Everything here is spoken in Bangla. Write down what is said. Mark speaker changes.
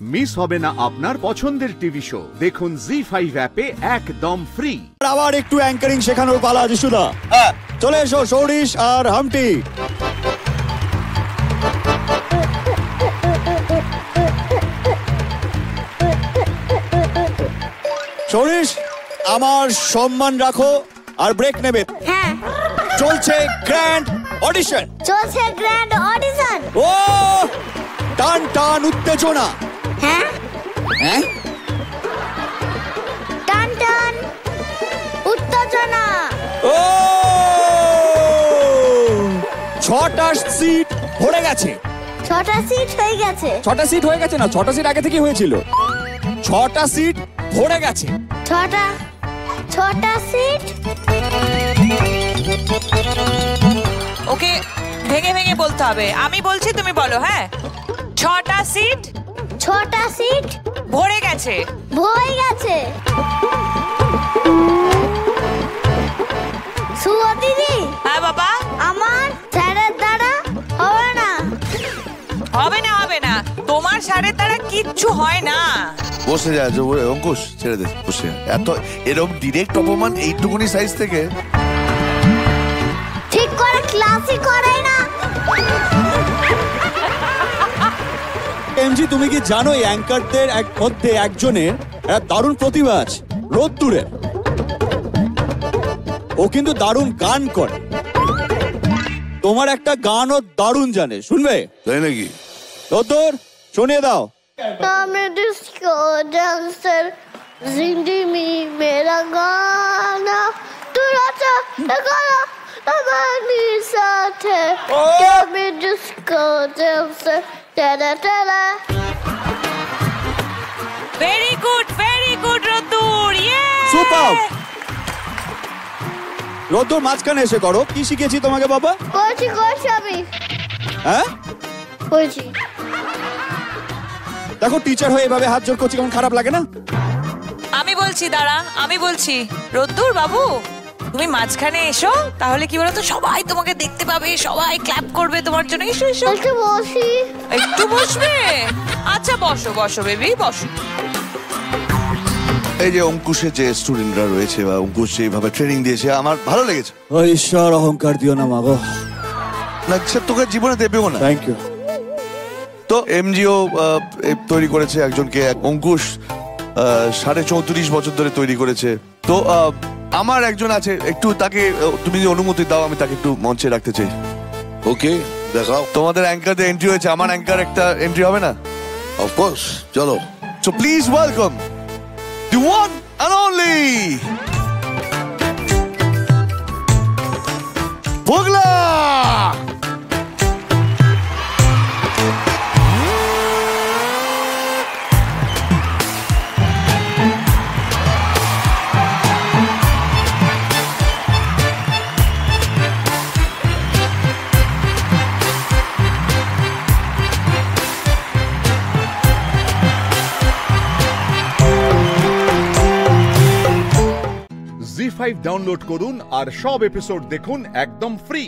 Speaker 1: মিস হবে না আপনার পছন্দের টিভি শো দেখুন জি5 অ্যাপে একদম ফ্রি।
Speaker 2: আবার একটু অ্যাঙ্কারিং শেখানোর পালা যিশুদা। চলে এসো সৌরিশ আর হামটি। সৌরিশ আমার সম্মান রাখো আর ব্রেক নেবে।
Speaker 3: হ্যাঁ
Speaker 2: চলছে গ্র্যান্ড অডিশন।
Speaker 3: চলছে গ্র্যান্ড অডিশন।
Speaker 2: ও টান টান উত্তেজনা।
Speaker 3: হ্যাঁ
Speaker 2: হ্যাঁ
Speaker 3: টান টান উত্তেজনা।
Speaker 2: ও 6টা সিট ভরে গেছে।
Speaker 3: 6টা সিট হয়ে গেছে।
Speaker 2: 6টা সিট হয়ে গেছে না, 6টা সিট আগে থেকে হয়েছিল। 6টা সিট ভরে গেছে।
Speaker 3: 6টা সিট।
Speaker 4: ওকে ভেঙে ভেঙে বলতে হবে। আমি বলছি তুমি বলো। হ্যাঁ 6টা সিট
Speaker 3: 6টা সিট
Speaker 4: ভরে গেছে।
Speaker 3: ভরে গেছে। সুয়া দিদি।
Speaker 4: হ্যাঁ বাবা।
Speaker 3: আমার স্যারের দ্বারা হবে না।
Speaker 4: হবে না হবে না, তোমার স্যারের দ্বারা কিচ্ছু হয় না।
Speaker 5: বসে যা অঙ্কুশ, ছেড়ে দে, বসে যা। এত এরকম ডিরেক্ট অপমান এইটুকুনি সাইজ থেকে।
Speaker 3: ঠিক করে ক্লাসই করে না।
Speaker 2: এমজি তুমি কি জানো এই অ্যাঙ্কারদের মধ্যে একজনের একটা দারুণ প্রতিভা আছে, রোদ্দুরের। ও কিন্তু দারুণ গান করে। তোমার একটা গানও দারুণ জানে, শুনবে?
Speaker 5: তাই নাকি?
Speaker 2: রোদ্দুর শুনিয়ে দাও।
Speaker 3: मैं डिस्को डांसर जिंदगी मेरा गाना तू राजा गाना हमारे साथ है क्या मैं डिस्को डांसर टेरा टेरा।
Speaker 4: ভেরি গুড রতুর। Yeah
Speaker 2: super. রোদ্দুর মাঝখানে এসে করো। কি শিখেছি তোমাকে বাবা?
Speaker 3: কোচি আমি
Speaker 2: হ্যাঁ
Speaker 3: কোচি।
Speaker 2: দেখো টিচার হয়ে এভাবে হাত জোর করছি, কেমন খারাপ লাগে না?
Speaker 4: আমি বলছি, দাঁড়া আমি বলছি। রতুর বাবু তুমি মাঝখানে এসো, তাহলে কি বলতো সবাই তোমাকে দেখতে পাবে, সবাই ক্ল্যাপ করবে তোমার জন্য। এসো এসো।
Speaker 3: একটু বসি।
Speaker 4: একটু বসবে? আচ্ছা বসো বসো বেবি বসো।
Speaker 5: এই যে অঙ্কুশের যে স্টুডেন্টরা রয়েছে বা অঙ্কুশ যেভাবে ট্রেনিং দিয়েছে আমার ভালো লেগেছে।
Speaker 2: ও ঈশ্বর, অহংকার দিও না মাগো।
Speaker 5: না সে তোকে জীবনে দেবেও না।
Speaker 2: Thank you.
Speaker 5: তো এমজিও তৈরি করেছে একজনকে, অঙ্কুশ 34.5 বছর ধরে তৈরি করেছে। তো আমার একজন আছে, একটু তাকে তুমি যদি অনুমতি দাও আমি তাকে একটু মঞ্চে রাখতে চাই।
Speaker 6: ওকে দেখাও।
Speaker 5: তোমাদের অ্যাঙ্কারদের এন্ট্রি হয়েছে, আমার অ্যাঙ্কার একটা এন্ট্রি হবে না?
Speaker 6: অফকোর্স, চলো।
Speaker 5: So please welcome the one and only Bugla!
Speaker 1: ZEE5 download করুন আর সব এপিসোড দেখুন একদম ফ্রি।